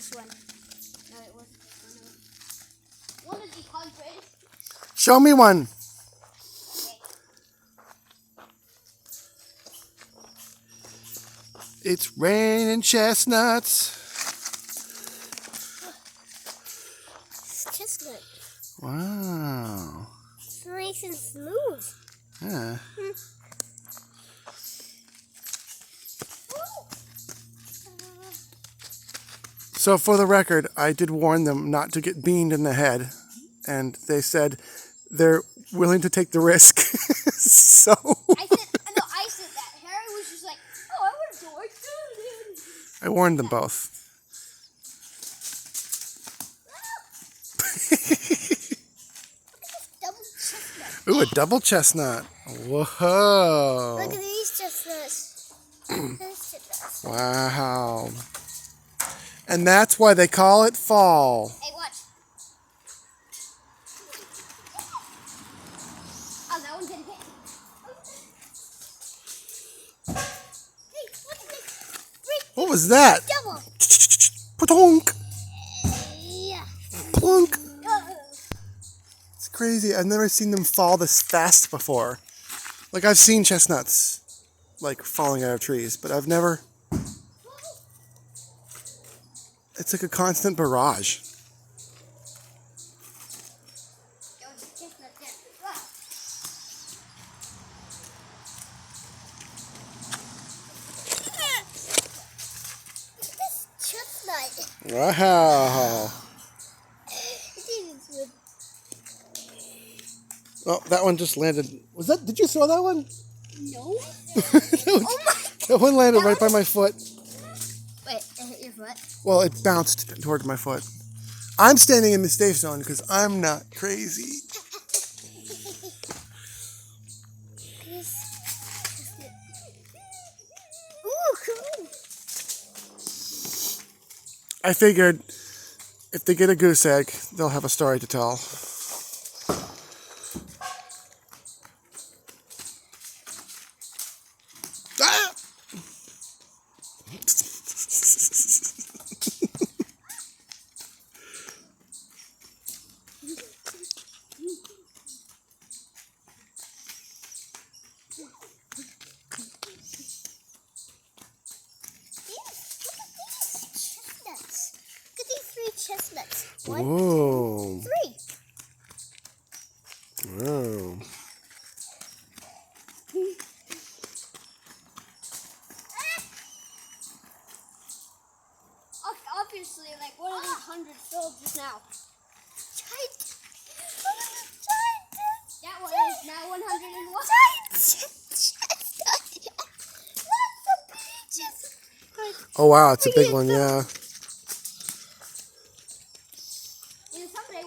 this one. No, it was 1 of the 100. Show me one. Okay. It's raining chestnuts. It's chestnut. Wow. It's nice and smooth. Yeah. So for the record, I did warn them not to get beamed in the head, and they said they're willing to take the risk. So I said that. Harry was just like, oh, I would have liked it. I warned them both. Double chestnut. Ooh, a double chestnut. Whoa. Look at these chestnuts. These chestnuts. Wow. And that's why they call it fall. Hey, watch. Oh, that one's gonna hit. Hey, look at this. What was that? Double. Plunk. Yeah. Plunk. It's crazy. I've never seen them fall this fast before. Like, I've seen chestnuts, like, falling out of trees, but I've never... It's like a constant barrage. This chestnut. Wow. Oh, that one just landed. Was that? Did you throw that one? No. Oh my! That one landed right by my foot. Wait, it hit your foot? Well, it bounced toward my foot. I'm standing in the safe zone because I'm not crazy. Ooh, cool. I figured if they get a goose egg, they'll have a story to tell. Ah! Chestnuts. 1, Whoa. 2, 3. Whoa. Obviously, like one of these 100 filled just now. That one is now 101. Oh wow, it's a big one, yeah.